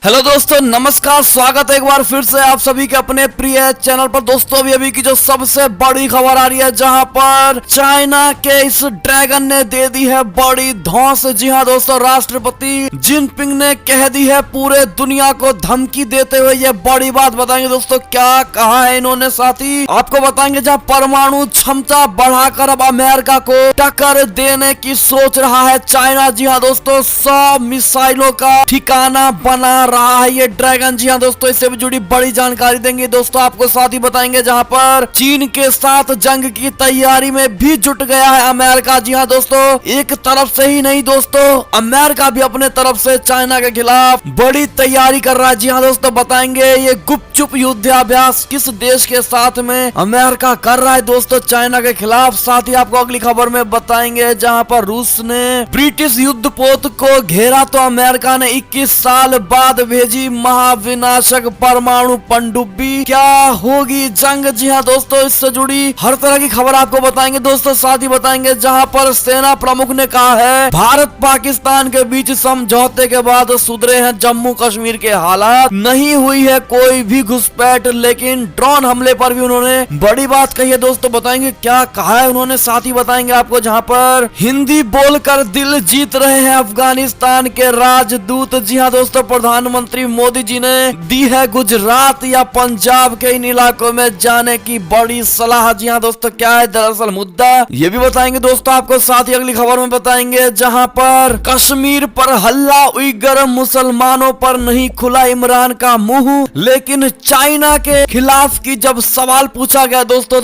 Hello दोस्तों, नमस्कार। स्वागत है एक बार फिर से आप सभी के अपने प्रिय चैनल पर। दोस्तों अभी की जो सबसे बड़ी खबर आ रही है, जहां पर चाइना के इस ड्रैगन ने दे दी है बड़ी धौंस। जी हां दोस्तों, राष्ट्रपति जिनपिंग ने कह दी है पूरे दुनिया को धमकी देते हुए ये बड़ी बात। बताएंगे दोस्तों क्या कहा है इन्होंने, साथ ही आपको बताएंगे जहां परमाणु क्षमता बढ़ाकर अब अमेरिका को टक्कर देने की सोच रहा है चाइना। जी हाँ दोस्तों, 100 मिसाइलों का ठिकाना बना रहा है ये ड्रैगन। जी हाँ दोस्तों, इससे भी जुड़ी बड़ी जानकारी देंगे दोस्तों आपको। साथ ही बताएंगे जहां पर चीन के साथ जंग की तैयारी में भी जुट गया है अमेरिका। जी हाँ दोस्तों, एक तरफ से ही नहीं दोस्तों, अमेरिका भी अपने तरफ से चाइना के खिलाफ बड़ी तैयारी कर रहा है। जी हाँ दोस्तों, बताएंगे ये गुपचुप युद्धाभ्यास किस देश के साथ में अमेरिका कर रहा है दोस्तों चाइना के खिलाफ। साथ ही आपको अगली खबर में बताएंगे जहां पर रूस ने ब्रिटिश युद्धपोत को घेरा तो अमेरिका ने 21 साल बाद भेजी महाविनाशक परमाणु पनडुब्बी। क्या होगी जंग? जी हाँ दोस्तों, इससे जुड़ी हर तरह की खबर आपको बताएंगे दोस्तों। साथ ही बताएंगे जहां पर सेना प्रमुख ने कहा है भारत पाकिस्तान के बीच समझौते के बाद सुधरे हैं जम्मू कश्मीर के हालात, नहीं हुई है कोई भी घुसपैठ, लेकिन ड्रोन हमले पर भी उन्होंने बड़ी बात कही है दोस्तों। बताएंगे क्या कहा है उन्होंने। साथ ही बताएंगे आपको जहां पर हिंदी बोलकर दिल जीत रहे हैं अफगानिस्तान के राजदूत। जी हाँ दोस्तों, प्रधानमंत्री मोदी जी ने दी है गुजरात या पंजाब के इन इलाकों में जाने की बड़ी सलाह। जी हाँ दोस्तों, क्या है दरअसल मुद्दा, ये भी बताएंगे दोस्तों आपको। साथ ही अगली खबर में बताएंगे जहां पर कश्मीर पर हल्ला, उइगर मुसलमानों पर नहीं खुला इमरान का मुंह, लेकिन चाइना के खिलाफ की जब सवाल पूछा गया दोस्तों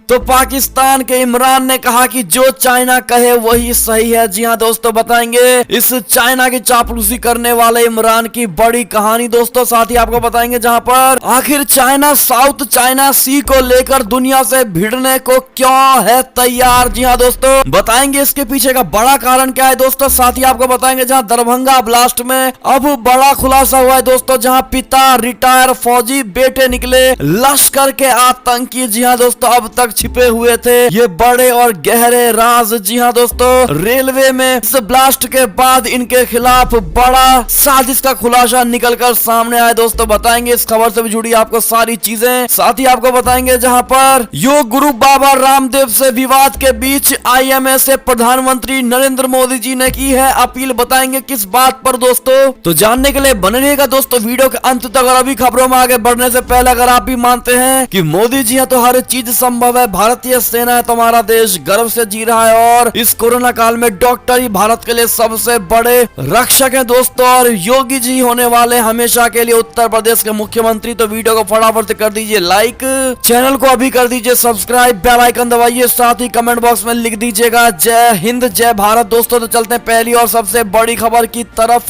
तो पाकिस्तान के इमरान ने कहा कि जो चाइना कहे वही सही है। जी हाँ दोस्तों, बताएंगे इस चाइना की चापलूसी करने वाले इमरान की बड़ी कहानी दोस्तों। साथ ही आपको बताएंगे जहां पर आखिर चाइना साउथ चाइना सी को लेकर दुनिया से भिड़ने को क्यों है तैयार। जी हाँ दोस्तों, बताएंगे इसके पीछे का बड़ा कारण क्या है दोस्तों। साथ ही आपको बताएंगे जहां दरभंगा ब्लास्ट में अब बड़ा खुलासा हुआ है दोस्तों, जहां पिता रिटायर फौजी, बेटे निकले लश्कर के आतंकी। जी हाँ दोस्तों, अब तक छिपे हुए थे ये बड़े और गहरे राज। जी हाँ दोस्तों, रेलवे में इस ब्लास्ट के बाद इनके खिलाफ बड़ा साजिश का खुलासा निकलकर सामने आया दोस्तों। बताएंगे इस खबर से भी जुड़ी आपको सारी चीजें। साथ ही आपको बताएंगे जहां पर योग गुरु बाबा रामदेव से विवाद के बीच IMA से प्रधानमंत्री नरेंद्र मोदी जी ने की है अपील। बताएंगे किस बात पर दोस्तों, तो जानने के लिए बने रहिएगा दोस्तों वीडियो के अंत तक। और अभी खबरों में आगे बढ़ने से पहले अगर आप भी मानते हैं कि मोदी जी है तो हर चीज संभव है, भारतीय सेना है तो हमारा देश गर्व से जी रहा है, और इस कोरोना काल में डॉक्टर ही भारत के लिए सबसे बड़े रक्षक है दोस्तों, और योगी जी होने वाले हमेशा के लिए उत्तर प्रदेश के मुख्यमंत्री। तो वीडियो को फटाफट से कर दीजिए लाइक, चैनल को अभी कर दीजिए सब्सक्राइब, बेल आइकन दबाइए, साथ ही कमेंट बॉक्स में लिख दीजिएगा जय हिंद जय भारत। दोस्तों तो चलते हैं पहली और सबसे बड़ी खबर की तरफ,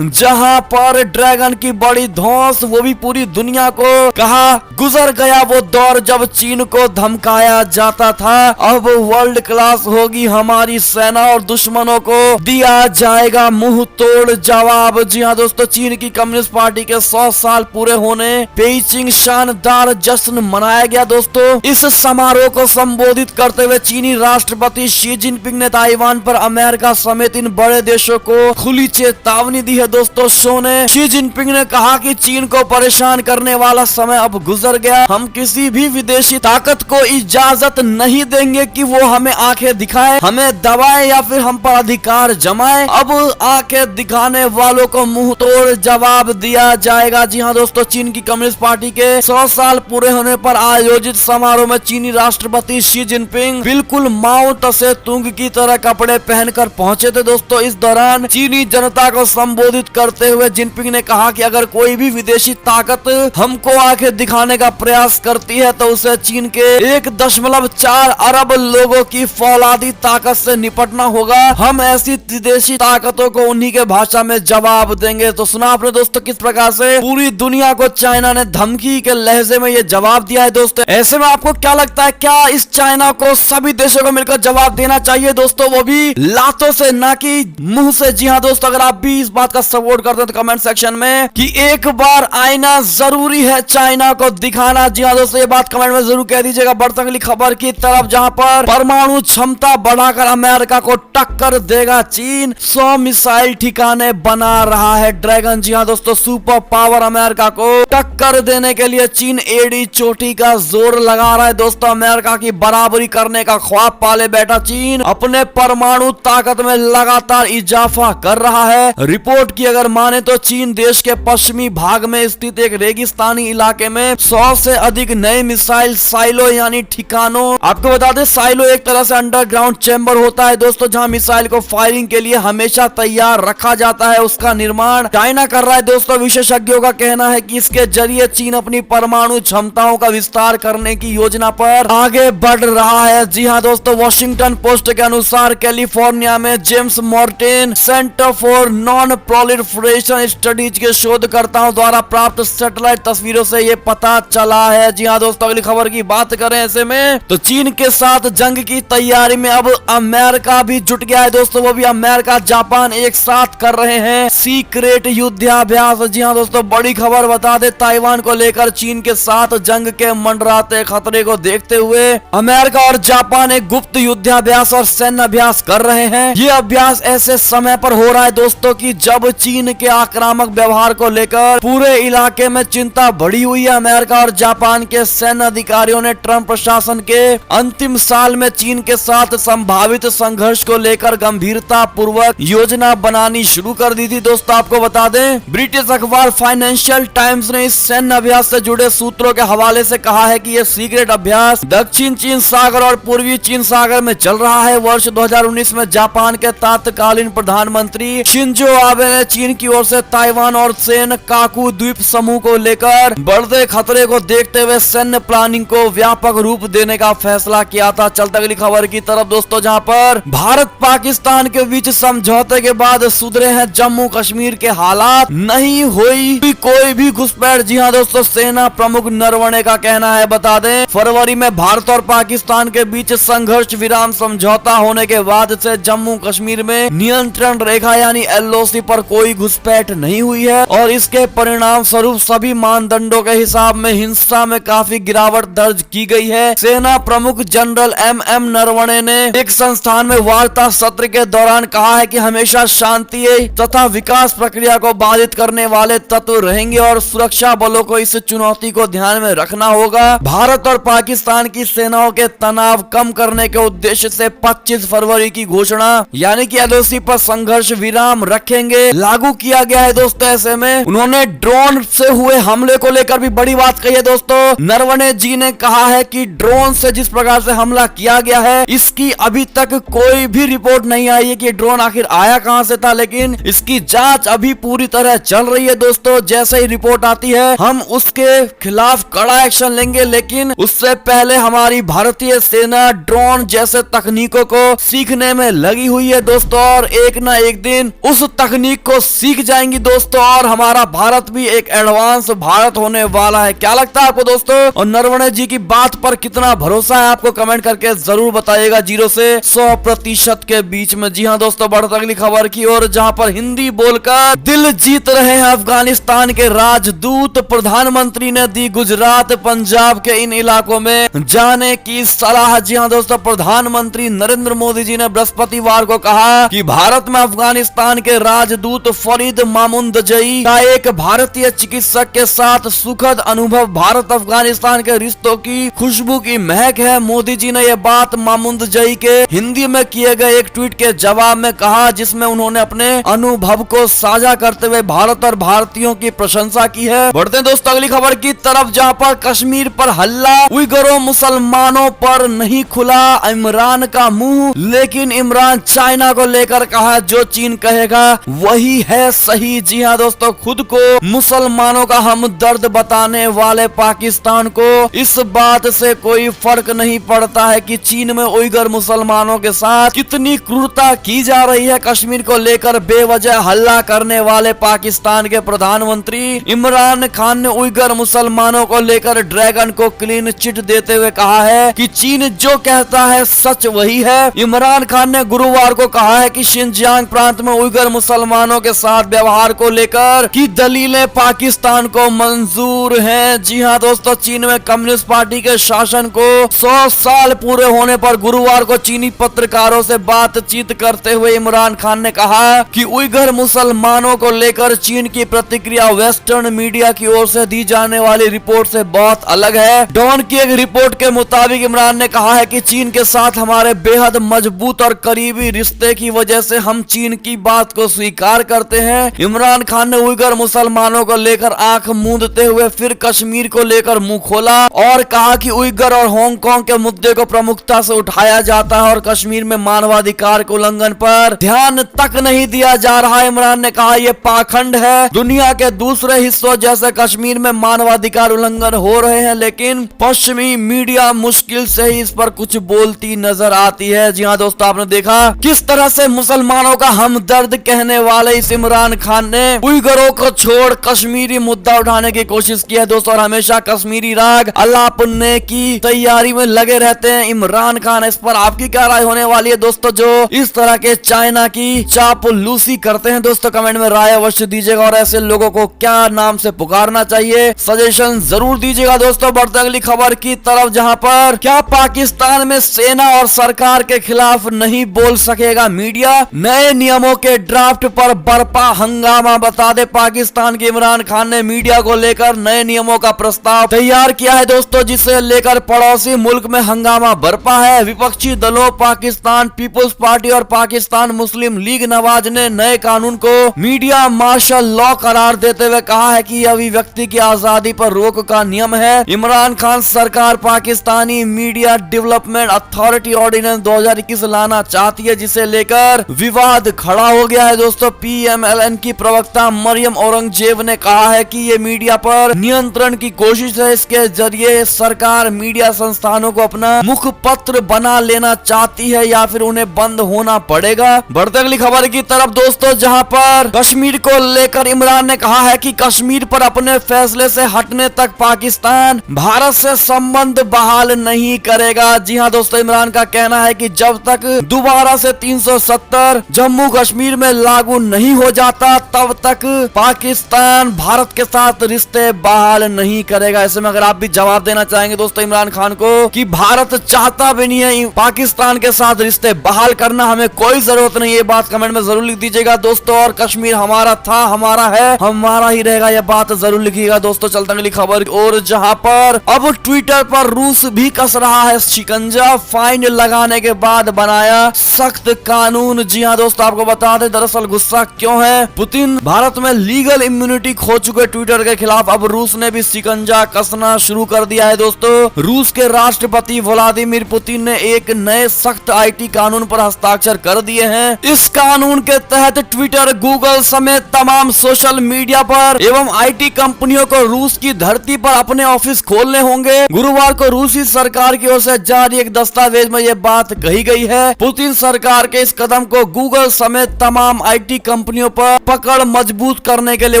जहां पर ड्रैगन की बड़ी धौंस, वो भी पूरी दुनिया को। कहा गुजर गया वो दौर जब चीन को धमकाया जाता था, अब वर्ल्ड क्लास होगी हमारी सेना और दुश्मनों को दिया जाएगा मुंह तोड़ जवाब। जी हाँ दोस्तों, चीन की कम्युनिस्ट पार्टी के 100 साल पूरे होने पेइचिंग शानदार जश्न मनाया गया दोस्तों। इस समारोह को संबोधित करते हुए चीनी राष्ट्रपति शी जिनपिंग ने ताइवान पर अमेरिका समेत इन बड़े देशों को खुली चेतावनी दी है दोस्तों। शो ने शी जिनपिंग ने कहा कि चीन को परेशान करने वाला समय अब गुजर गया, हम किसी भी विदेशी ताकत को इजाजत नहीं देंगे कि वो हमें आंखें दिखाए, हमें दबाए या फिर हम पर अधिकार जमाए। अब आंखें दिखाने वालों को मुंह तोड़ जवाब दिया जाएगा। जी हाँ दोस्तों, चीन की कम्युनिस्ट पार्टी के 100 साल पूरे होने पर आयोजित समारोह में चीनी राष्ट्रपति शी जिनपिंग बिल्कुल माओ तसे तुंग की तरह कपड़े पहनकर पहुंचे थे दोस्तों। इस दौरान चीनी जनता को संबोधित करते हुए जिनपिंग ने कहा कि अगर कोई भी विदेशी ताकत हमको आंखें दिखाने का प्रयास करती है तो उसे चीन के 1.4 अरब लोगों की फौलादी ताकत से निपटना होगा। हम ऐसी विदेशी ताकतों को उन्हीं के भाषा में जवाब देंगे। तो सुना आपने दोस्तों किस प्रकार से पूरी दुनिया को चाइना ने धमकी के लहजे में ये जवाब दिया है दोस्तों। ऐसे में आपको क्या लगता है, क्या इस चाइना को सभी देशों को मिलकर जवाब देना चाहिए दोस्तों, वो भी लातों से ना कि मुंह से? जी हाँ दोस्तों, अगर आप भी इस बात का सपोर्ट करते हैं तो कमेंट सेक्शन में कि एक बार आईना जरूरी है चाइना को दिखाना। जी हाँ दोस्तों, ये बात कमेंट में जरूर कह दीजिएगा। बढ़ते अगली खबर की तरफ, जहां पर परमाणु क्षमता बढ़ाकर अमेरिका को टक्कर देगा चीन, 100 मिसाइल ठिकाने बना रहा है ड्रैगन। ड्रैगन जी हाँ दोस्तों सुपर पावर अमेरिका को टक्कर देने के लिए चीन एड़ी चोटी का जोर लगा रहा है दोस्तों। अमेरिका की बराबरी करने का ख्वाब पाले बैठा चीन अपने परमाणु ताकत में लगातार इजाफा कर रहा है। रिपोर्ट की अगर माने तो चीन देश के पश्चिमी भाग में स्थित एक रेगिस्तानी इलाके में 100 से अधिक नए मिसाइल साइलो यानी ठिकानों, आपको बता दें साइलो एक तरह से अंडरग्राउंड चेंबर होता है दोस्तों जहां मिसाइल को फायरिंग के लिए हमेशा तैयार रखा जाता है, उसका निर्माण चाइना कर रहा है दोस्तों। विशेषज्ञों का कहना है कि इसके जरिए चीन अपनी परमाणु क्षमताओं का विस्तार करने की योजना पर आगे बढ़ रहा है। जी हाँ दोस्तों, वॉशिंगटन पोस्ट के अनुसार कैलिफोर्निया में James Martin centre for non proliferation studies के शोधकर्ताओं द्वारा प्राप्त सैटेलाइट तस्वीरों से ये पता चला है। जी हाँ दोस्तों, अगली खबर की बात करें ऐसे में तो चीन के साथ जंग की तैयारी में अब अमेरिका भी जुट गया है दोस्तों। वो भी अमेरिका जापान एक साथ कर रहे हैं सीक्रेट युद्धाभ्यास। जी हाँ दोस्तों, बड़ी खबर बता दे ताइवान को लेकर चीन के साथ जंग के मंडराते खतरे को देखते हुए अमेरिका और जापान एक गुप्त युद्धाभ्यास और सैन्य अभ्यास कर रहे हैं। ये अभ्यास ऐसे समय पर हो रहा है दोस्तों कि जब चीन के आक्रामक व्यवहार को लेकर पूरे इलाके में चिंता बढ़ी हुई है। अमेरिका और जापान के सैन्य अधिकारियों ने ट्रंप प्रशासन के अंतिम साल में चीन के साथ संभावित संघर्ष को लेकर गंभीरता पूर्वक योजना बनानी शुरू कर दी थी दोस्तों। आपको बता दें ब्रिटिश अखबार फाइनेंशियल टाइम्स ने इस सैन्य अभ्यास से जुड़े सूत्रों के हवाले से कहा है कि यह सीक्रेट अभ्यास दक्षिण चीन सागर और पूर्वी चीन सागर में चल रहा है। वर्ष 2019 में जापान के तत्कालीन प्रधानमंत्री शिंजो आबे ने चीन की ओर से ताइवान और सेनकाकू द्वीप समूह को लेकर बढ़ते खतरे को देखते हुए सैन्य प्लानिंग को व्यापक रूप देने का फैसला किया था। चलते अगली खबर की तरफ दोस्तों, जहां पर भारत पाकिस्तान के बीच समझौते के बाद सुधरे हैं जम्मू कश्मीर के हालात, नहीं हुई कोई भी घुसपैठ। जी हाँ दोस्तों, सेना प्रमुख नरवणे का कहना है। बता दें फरवरी में भारत और पाकिस्तान के बीच संघर्ष विराम समझौता होने के बाद से जम्मू कश्मीर में नियंत्रण रेखा यानी LOC पर कोई घुसपैठ नहीं हुई है और इसके परिणाम स्वरूप सभी मानदंडों के हिसाब में हिंसा में काफी गिरावट दर्ज की गई है। सेना प्रमुख जनरल MM नरवणे ने एक संस्थान में वार्ता सत्र के दौरान कहा है कि हमेशा शांति तथा विकास प्रक्रिया को बाधित करने वाले तत्व रहेंगे और सुरक्षा बलों को इस चुनौती को ध्यान में रखना होगा। भारत और पाकिस्तान की सेनाओं के तनाव कम करने के उद्देश्य से 25 फरवरी की घोषणा यानी कि LOC पर संघर्ष विराम रखेंगे लागू किया गया है दोस्तों। ऐसे में उन्होंने ड्रोन से हुए हमले को लेकर भी बड़ी बात कही है दोस्तों। नरवणे जी ने कहा है कि ड्रोन से जिस प्रकार से हमला किया गया है इसकी अभी तक कोई भी रिपोर्ट नहीं आई है कि ड्रोन आखिर आया कहां से था, लेकिन इसकी जांच अभी पूरी तरह चल रही है दोस्तों। जैसे ही रिपोर्ट आती है हम उसके खिलाफ कड़ा एक्शन लेंगे, लेकिन उससे पहले हमारी भारतीय सेना ड्रोन जैसे तकनीकों को सीखने में लगी हुई है दोस्तों और एक ना एक दिन उस तकनीक को सीख जाएंगी दोस्तों और हमारा भारत भी एक एडवांस भारत होने वाला है। क्या लगता है आपको दोस्तों? और नरवणे जी की बात पर कितना भरोसा है आपको कमेंट करके जरूर बताइएगा 0 से 100% के बीच में। जी हाँ दोस्तों, बढ़ते अगली खबर की ओर, जहां पर हिंदी बोलकर दिल जीत रहे हैं अफगानिस्तान के राजदूत। प्रधानमंत्री ने दी गुजरात पंजाब के इन इलाकों में जाने की सलाह। जी हाँ दोस्तों, प्रधानमंत्री नरेंद्र मोदी जी ने बृहस्पतिवार को कहा कि भारत में अफगानिस्तान के राजदूत फरीद मामुंदजई का एक भारतीय चिकित्सक के साथ सुखद अनुभव भारत अफगानिस्तान के रिश्तों की खुशबू की महक है। मोदी जी ने यह बात मामुंदजई के हिंदी में किए गए एक ट्वीट के जवाब में कहा, जिसमें उन्होंने अपने अनुभव को साझा करते हुए भारत और भारतीयों की प्रशंसा की है। बढ़ते हैं दोस्तों अगली खबर की तरफ, जहां पर कश्मीर पर हल्ला, उइगरों मुसलमानों पर नहीं खुला इमरान का मुंह, लेकिन इमरान चाइना को लेकर कहा जो चीन कहेगा वही है सही। जी हाँ दोस्तों, खुद को मुसलमानों का हमदर्द बताने वाले पाकिस्तान को इस बात से कोई फर्क नहीं पड़ता है कि चीन में उइगर मुसलमानों के साथ कितनी क्रूरता की जा रही है। कश्मीर को लेकर बेवजह हल्ला करने वाले पाकिस्तान के प्रधानमंत्री इमरान खान ने उइगर मुसलमानों को लेकर ड्रैगन को क्लीन चिट देते हुए कहा है कि चीन जो कहता है सच वही है। इमरान खान ने गुरुवार को कहा है कि शिनजियांग प्रांत में उइगर मुसलमानों के साथ व्यवहार को लेकर की दलीलें पाकिस्तान को मंजूर हैं। जी हाँ दोस्तों, चीन में कम्युनिस्ट पार्टी के शासन को 100 साल पूरे होने पर गुरुवार को चीनी पत्रकारों से बातचीत करते हुए इमरान खान ने कहा कि उइगर मुसलमानों को लेकर चीन की प्रतिक्रिया वेस्टर्न मीडिया की ओर से दी जाने वाली रिपोर्ट से बहुत अलग है। डॉन की एक रिपोर्ट के मुताबिक इमरान ने कहा है कि चीन के साथ हमारे बेहद मजबूत और करीबी रिश्ते की वजह से हम चीन की बात को स्वीकार करते हैं। इमरान खान ने उइगर मुसलमानों को लेकर आंख मूंदते हुए फिर कश्मीर को लेकर मुंह खोला और कहा कि उइगर और हांगकांग के मुद्दे को प्रमुखता से उठाया जाता है और कश्मीर में मानवाधिकार के उल्लंघन पर ध्यान तक नहीं दिया जा रहा। इमरान ने कहा यह पाखंड है। दुनिया के दूसरे हिस्सों जैसे कश्मीर में मानवाधिकार उल्लंघन हो रहे हैं, लेकिन पश्चिमी मीडिया मुश्किल से ही इस पर कुछ बोलती नजर आती है। जी हाँ दोस्तों, आपने देखा किस तरह से मुसलमानों का हमदर्द कहने वाले इस इमरान खान ने उइगरों को छोड़ कश्मीरी मुद्दा उठाने की कोशिश की है दोस्तों, और हमेशा कश्मीरी राग अलापने की तैयारी में लगे रहते हैं इमरान खान। इस पर आपकी क्या राय होने वाली है दोस्तों, जो इस तरह के चाइना की चापलूसी करते हैं? दोस्तों कमेंट में राय अवश्य दीजिएगा और ऐसे लोगों को क्या नाम से पुकारना चाहिए सजेशन जरूर दीजिएगा। दोस्तों बढ़ते अगली खबर की तरफ, जहां पर क्या पाकिस्तान में सेना और सरकार के खिलाफ नहीं बोल सकेगा मीडिया? नए नियमों के ड्राफ्ट पर बरपा हंगामा। बता दे पाकिस्तान के इमरान खान ने मीडिया को लेकर नए नियमों का प्रस्ताव तैयार किया है दोस्तों, जिसे लेकर पड़ोसी मुल्क में हंगामा बरपा है। विपक्षी दलों पाकिस्तान पीपुल्स पार्टी और पाकिस्तान मुस्लिम लीग नवाज ने नए कानून को मीडिया मार्शल लॉ करार देते हुए कहा है कि यह अभिव्यक्ति की आजादी पर रोक का नियम है। इमरान खान सरकार Pakistani media development authority ordinance 2021 लाना चाहती है, जिसे लेकर विवाद खड़ा हो गया है दोस्तों। PMLN की प्रवक्ता मरियम औरंगजेब ने कहा है कि ये मीडिया पर नियंत्रण की कोशिश है। इसके जरिए सरकार मीडिया संस्थानों को अपना मुखपत्र बना लेना चाहती है या फिर उन्हें बंद होना पड़ेगा। बढ़ते अगली खबर की तरफ दोस्तों, जहां पर कश्मीर को लेकर इमरान ने कहा है कि कश्मीर पर अपने फैसले से हटने तक पाकिस्तान भारत से संबंध बहाल नहीं करेगा। जी हां दोस्तों, इमरान का कहना है कि जब तक दोबारा से 370 जम्मू कश्मीर में लागू नहीं हो जाता तब तक पाकिस्तान भारत के साथ रिश्ते बहाल नहीं करेगा। ऐसे में अगर आप भी जवाब देना चाहेंगे दोस्तों इमरान खान को कि भारत चाहता भी नहीं है पाकिस्तान के साथ रिश्ते बहाल करना, हमें कोई जरूरत नहीं, ये बात कमेंट में जरूर लिख दीजिएगा दोस्तों। और कश्मीर हमारा था, हमारा है, हमारा ही रहेगा, यह बात जरूर लिखिएगा दोस्तों। चलते अगली खबर और, जहां पर अब ट्विटर पर रूस भी कस रहा है शिकंजा। फाइन लगाने के बाद बनाया सख्त कानून। जी हाँ दोस्तों, आपको बता दें दरअसल गुस्सा क्यों है। पुतिन भारत में लीगल इम्यूनिटी खो चुके ट्विटर के खिलाफ अब रूस ने भी शिकंजा कसना शुरू कर दिया है दोस्तों। रूस के राष्ट्रपति व्लादिमीर पुतिन ने एक नए सख्त IT कानून पर हस्ताक्षर कर दिए हैं। इस कानून के तहत ट्विटर, गूगल समेत तमाम सोशल मीडिया पर एवं IT कंपनियों को रूस की धरती पर अपने ऑफिस खोलने होंगे। गुरुवार को रूसी सरकार की ओर से जारी एक दस्तावेज में यह बात कही गई है। पुतिन सरकार के इस कदम को गूगल समेत तमाम IT कंपनियों पर पकड़ मजबूत करने के लिए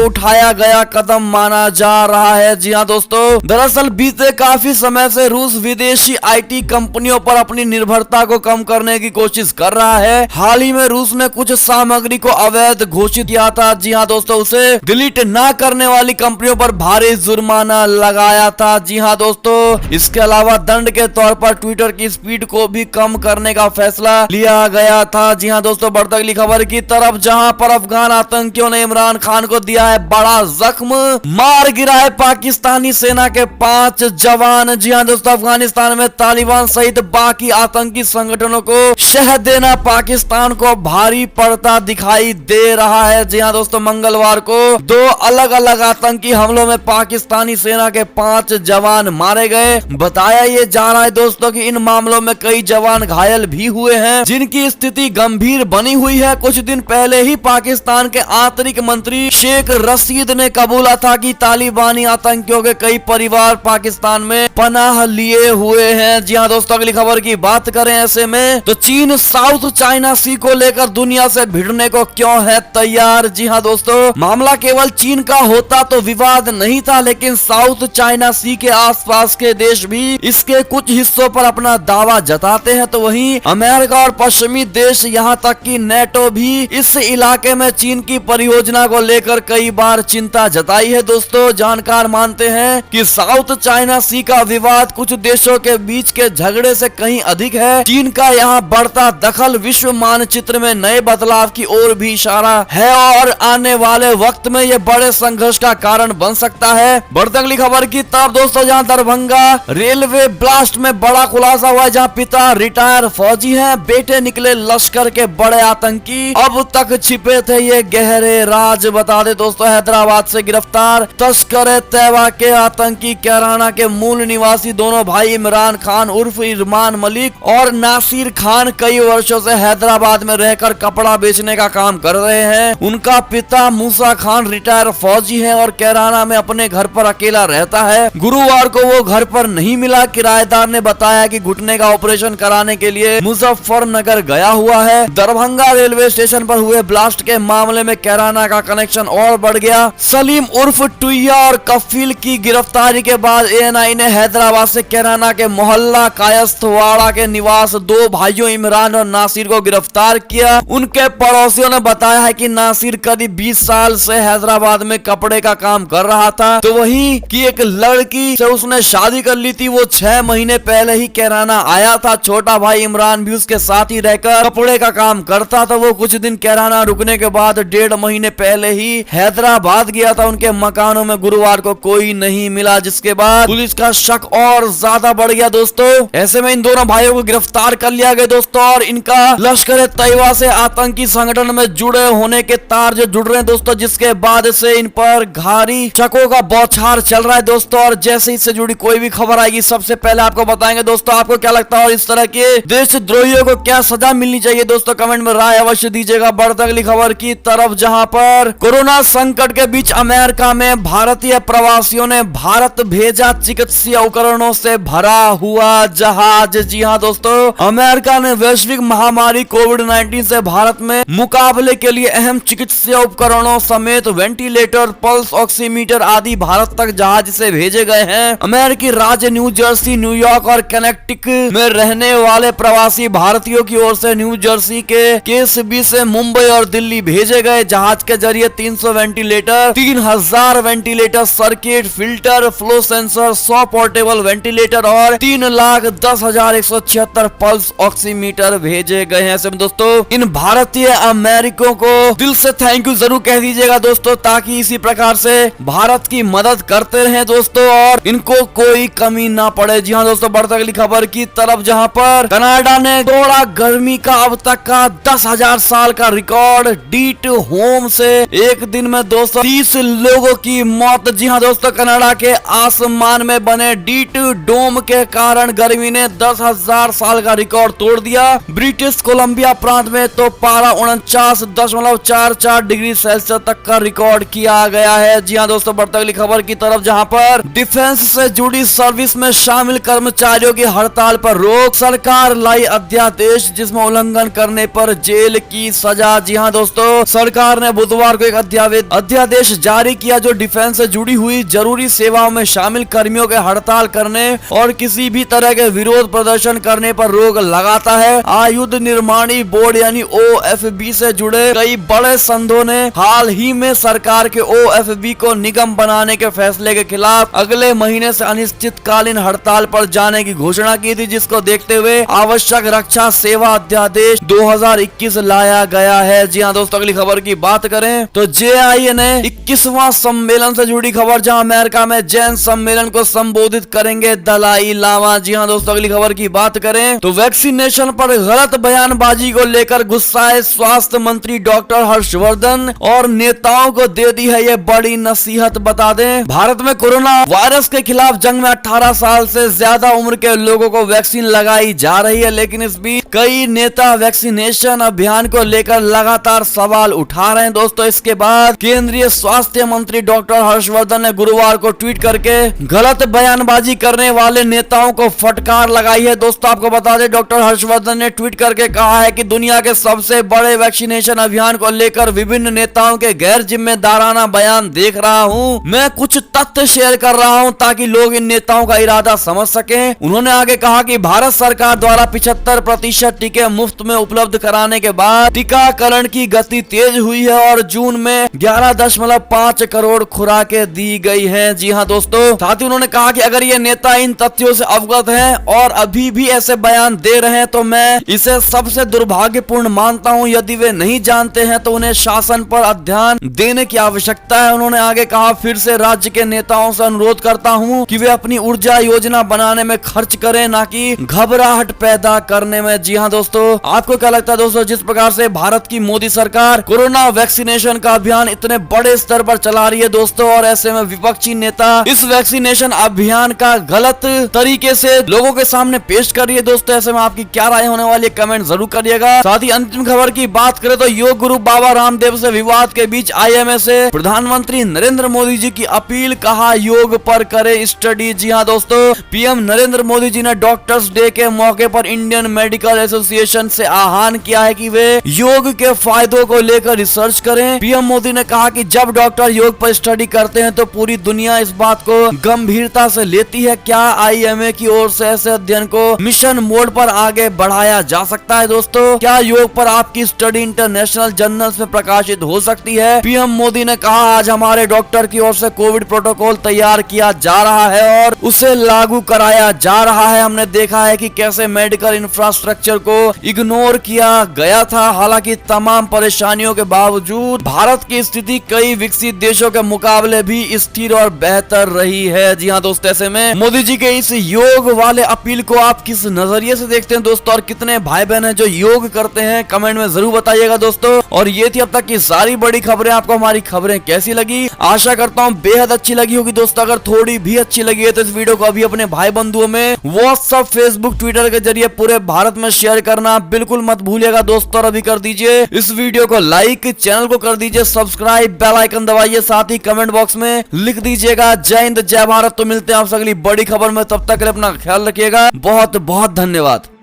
उठाया गया कदम माना जा रहा है। जी हाँ दोस्तों, दरअसल बीते काफी समय से रूस विदेशी IT कंपनियों पर अपनी निर्भरता को कम करने की कोशिश कर रहा है। हाल ही में रूस ने कुछ सामग्री को अवैध घोषित किया था। जी हाँ दोस्तों, उसे डिलीट न करने वाली कंपनियों पर भारी जुर्माना लगाया था। जी हाँ दोस्तों, इसके अलावा दंड के तौर पर ट्विटर की स्पीड को भी कम करने का फैसला लिया गया था। जी हाँ दोस्तों, बढ़ते अगली खबर की तरफ, जहां पर अफगान आतंकियों ने इमरान खान को दिया है बड़ा जख्म, मार गिराए पाकिस्तानी सेना के 5 जवान। जी हाँ दोस्तों, अफगानिस्तान में तालिबान सहित बाकी आतंकी संगठनों को शह देना पाकिस्तान को भारी पड़ता दिखाई दे रहा है। जी हाँ दोस्तों, मंगलवार को 2 अलग अलग आतंकी हमलों में पाकिस्तानी सेना के 5 जवान मारे गए। बताया ये जा रहा है दोस्तों कि इन मामलों में कई जवान घायल भी हुए हैं, जिनकी स्थिति गंभीर बनी हुई है। कुछ दिन पहले ही पाकिस्तान के आंतरिक मंत्री शेख रशीद ने कबूला था कि तालिबानी आतंकियों के कई परिवार पाकिस्तान में पनाह लिए हुए हैं। जी हाँ दोस्तों, अगली खबर की बात करें ऐसे में तो चीन साउथ चाइना सी को लेकर दुनिया से भिड़ने को क्यों है तैयार। जी हाँ दोस्तों, मामला केवल चीन का होता तो विवाद नहीं था, लेकिन साउथ चाइना सी के आसपास के देश भी इसके कुछ हिस्सों पर अपना दावा जताते हैं। तो वहीं अमेरिका और पश्चिमी देश, यहाँ तक कि नेटो भी इस इलाके में चीन की परियोजना को लेकर कई बार चिंता जताई है। दोस्तों, जानकार मानते हैं कि साउथ चाइना सी का विवाद कुछ देशों के बीच के झगड़े से कहीं अधिक है। चीन का यहाँ बढ़ता दखल विश्व मानचित्र में नए बदलाव की ओर भी इशारा है और और आने वाले वक्त में ये बड़े संघर्ष का कारण बन सकता है। बढ़ते अगली खबर की तरफ दोस्तों, जहां दरभंगा रेलवे ब्लास्ट में बड़ा खुलासा हुआ है, जहां पिता रिटायर फौजी हैं, बेटे निकले लश्कर के बड़े आतंकी, अब तक छिपे थे ये गहरे राज। बता दे दोस्तों, हैदराबाद से गिरफ्तार तस्कर तैयबा के आतंकी कैराना के मूल निवासी दोनों भाई इमरान खान उर्फ इरमान मलिक और नासिर खान कई वर्षों से हैदराबाद में रहकर कपड़ा बेचने का काम कर रहे हैं। उनका पिता मूसा खान रिटायर फौजी है और कैराना में अपने घर पर अकेला रहता है। गुरुवार को वो घर पर नहीं मिला। किराएदार ने बताया कि घुटने का ऑपरेशन कराने के लिए मुजफ्फरनगर गया हुआ है। दरभंगा रेलवे स्टेशन पर हुए ब्लास्ट के मामले में कैराना का कनेक्शन और बढ़ गया। सलीम उर्फ टुइया और कफील की गिरफ्तारी के बाद एएनआई ने हैदराबाद से कैराना के मोहल्ला कायस्थवाड़ा के निवास दो भाइयों इमरान और नासिर को गिरफ्तार किया। उनके पड़ोसियों ने बताया है कि नासिर करीब 20 साल से हैदराबाद में कपड़े का काम कर रहा था, तो वहीं की एक लड़की से उसने शादी कर ली थी। वो 6 महीने पहले ही कैराना आया था। छोटा भाई इमरान भी उसके साथ ही रहकर कपड़े का काम करता था। वो कुछ दिन कैराना रुकने के बाद 1.5 महीने पहले ही हैदराबाद गया था। उनके मकानों में गुरुवार को कोई नहीं मिला, जिसके बाद पुलिस का शक और ज्यादा बढ़ गया दोस्तों। ऐसे में इन दोनों भाइयों को गिरफ्तार कर लिया गया दोस्तों, और इनका लश्कर तैयबा से आतंकी संगठन में जुड़े होने के तार जो जुड़ रहे हैं दोस्तों, जिसके बाद से इन पर भारी शकों का बौछार चल रहा है दोस्तों। और जैसे इससे जुड़ी कोई भी खबर आएगी सबसे पहले आपको बताएंगे दोस्तों। आपको क्या लगता है और इस तरह के देशद्रोहियों को क्या सजा मिलनी चाहिए दोस्तों, कमेंट में राय अवश्य दीजिएगा। बढ़ते अगली खबर की तरफ, जहां पर कोरोना संकट के बीच अमेरिका में भारतीय प्रवासियों ने भारत भेजा चिकित्सीय उपकरणों से भरा हुआ जहाज। जी हां दोस्तों, अमेरिका ने वैश्विक महामारी कोविड-19 से भारत में मुकाबले के लिए अहम चिकित्सीय उपकरणों समेत वेंटिलेटर, पल्स ऑक्सीमीटर आदि भारत तक जहाज से भेजे गए हैं। अमेरिकी राज्य न्यू जर्सी, न्यूयॉर्क और कनेक्टिकट में रहने वाले प्रवासी भारतीयों की ओर से न्यू जर्सी के केसबी से मुंबई और दिल्ली भेजे गए। जहाज के जरिए 300 ventilator, 3000 ventilator circuit, filter, flow sensor, 100 portable ventilator और 3,10,176 पल्स ऑक्सीमीटर भेजे गए हैं। दोस्तों, इन भारतीय अमेरिकों को दिल से थैंक यू जरूर कह दीजिएगा दोस्तों, ताकि इसी प्रकार से भारत की मदद करते रहें दोस्तों और इनको कोई कमी ना पड़े। जी हाँ दोस्तों, बढ़ते अगली खबर की तरफ, जहां पर कनाडा ने तोड़ा गर्मी का अब तक का 10,000 साल का रिकॉर्ड। डीट होम से एक दिन में 230 लोगों की मौत। जी हाँ दोस्तों, कनाडा के आसमान में बने डीट डोम के कारण गर्मी ने 10,000 साल का रिकॉर्ड तोड़ दिया। ब्रिटिश कोलंबिया प्रांत में तो पारा 49.44 डिग्री सेल्सियस तक का रिकॉर्ड किया गया है। जी हाँ दोस्तों, बढ़ते अगली खबर की तरफ, जहां पर डिफेंस से जुड़ी सर्विस में शामिल कर्मचारियों की हड़ताल पर रोक। सरकार लाई अध्यादेश जिसमें उल्लंघन करने पर जेल की सजा। जी हाँ दोस्तों, सरकार ने बुधवार को एक अध्यादेश जारी किया जो डिफेंस से जुड़ी हुई जरूरी सेवाओं में शामिल कर्मियों के हड़ताल करने और किसी भी तरह के विरोध प्रदर्शन करने पर रोक लगाता है। आयुध निर्माणी बोर्ड यानी OFB से जुड़े कई बड़े संघों ने हाल ही में सरकार के OFB को निगम बनाने के फैसले के खिलाफ अगले महीने से अनिश्चितकालीन हड़ताल पर जाने की घोषणा की थी, जिसको देखते हुए आवश्यक रक्षा सेवा अध्यादेश 2021 लाया गया है। जी हाँ दोस्तों, अगली खबर की बात करें तो JIA ने 21वां सम्मेलन से जुड़ी खबर, जहां अमेरिका में जैन सम्मेलन को संबोधित करेंगे दलाई लामा। जी हाँ दोस्तों, अगली खबर की बात करें तो वैक्सीनेशन पर गलत बयानबाजी को लेकर गुस्साए स्वास्थ्य मंत्री डॉक्टर हर्षवर्धन और नेताओं को दे दी है ये बड़ी नसीहत। बता दें, भारत में कोरोना वायरस के खिलाफ जंग में 18 साल से ज्यादा उम्र के लोगों को वैक्सीन लगाई जा रही है, लेकिन इस बीच कई नेता वैक्सीनेशन अभियान को लेकर लगातार सवाल उठा रहे हैं दोस्तों। इसके बाद केंद्रीय स्वास्थ्य मंत्री डॉक्टर हर्षवर्धन ने गुरुवार को ट्वीट करके गलत बयानबाजी करने वाले नेताओं को फटकार लगाई है। दोस्तों, आपको बता दें, डॉक्टर हर्षवर्धन ने ट्वीट करके कहा है कि दुनिया के सबसे बड़े वैक्सीनेशन अभियान को लेकर विभिन्न नेताओं के गैर जिम्मेदाराना बयान देख रहा हूं। मैं कुछ तथ्य शेयर कर रहा हूं ताकि लोग इन नेताओं का इरादा समझ सकें। उन्होंने आगे कहा कि भारत सरकार द्वारा 75% टीके मुफ्त में उपलब्ध कराने के बाद टीकाकरण की गति तेज हुई है और जून में 11.5 करोड़ खुराकें दी गई हैं। जी हाँ दोस्तों, साथ ही उन्होंने कहा कि अगर ये नेता इन तथ्यों से अवगत हैं और अभी भी ऐसे बयान दे रहे हैं तो मैं इसे सबसे दुर्भाग्यपूर्ण मानता हूं। यदि वे नहीं जानते हैं तो उन्हें शासन पर अध्ययन देने की आवश्यकता है। उन्होंने आगे कहा, फिर से राज्य के नेताओं से अनुरोध करता हूं कि वे अपनी ऊर्जा योजना बनाने में खर्च करें, ना कि घबराहट पैदा करने में। जी हाँ दोस्तों, आपको क्या लगता है दोस्तों, जिस प्रकार से भारत की मोदी सरकार कोरोना वैक्सीनेशन का अभियान इतने बड़े स्तर पर चला रही है दोस्तों, और ऐसे में विपक्षी नेता इस वैक्सीनेशन अभियान का गलत तरीके से लोगों के सामने पेश कर रही है दोस्तों, ऐसे में आपकी क्या राय होने वाली है, कमेंट जरूर करिएगा। साथ ही अंतिम खबर की बात करें तो योग गुरु बाबा रामदेव से विवाद के बीच आईएमए से प्रधानमंत्री नरेंद्र मोदी जी की अपील, कहा योग पर करे स्टडी। जी हाँ दोस्तों, पीएम नरेंद्र मोदी जी ने डॉक्टर्स डे के मौके पर इंडियन मेडिकल एसोसिएशन से आह्वान किया है कि वे योग के फायदों को लेकर रिसर्च करें। पीएम मोदी ने कहा कि जब डॉक्टर योग पर स्टडी करते हैं तो पूरी दुनिया इस बात को गंभीरता से लेती है। क्या आईएमए की ओर से ऐसे अध्ययन को मिशन मोड पर आगे बढ़ाया जा सकता है दोस्तों? क्या योग पर आपकी स्टडी इंटरनेशनल जर्नल्स में प्रकाशित हो सकती है? पीएम मोदी ने कहा, आज हमारे डॉक्टर की ओर से कोविड प्रोटोकॉल तैयार किया जा रहा है और उसे लागू कराया जा रहा है। हमने देखा है कि कैसे मेडिकल इंफ्रास्ट्रक्चर को इग्नोर किया गया था। हालांकि तमाम परेशानियों के बावजूद भारत की स्थिति कई विकसित देशों के मुकाबले भी स्थिर और बेहतर रही है। जी हाँ दोस्तों, ऐसे में मोदी जी के इस योग वाले अपील को आप किस नजरिए से देखते हैं दोस्तों, और कितने भाई बहन हैं जो योग करते हैं, कमेंट में जरूर बताइएगा दोस्तों। और ये थी अब तक की सारी बड़ी खबरें। आपको हमारी खबरें कैसी लगी? आशा करता हूँ बेहद अच्छी लगी होगी दोस्तों। अगर थोड़ी भी अच्छी लगी है तो इस वीडियो को अभी अपने भाई बंधुओं में व्हाट्सएप, फेसबुक, ट्विटर के जरिए पूरे भारत में शेयर करना बिल्कुल मत भूलिएगा दोस्तों। और अभी कर दीजिए इस वीडियो को लाइक, चैनल को कर दीजिए सब्सक्राइब, बेल आइकन दबाइए, साथ ही कमेंट बॉक्स में लिख दीजिएगा जय हिंद, जय भारत। तो मिलते हैं आपसे अगली बड़ी खबर में, तब तक के लिए अपना ख्याल रखिएगा। बहुत बहुत धन्यवाद।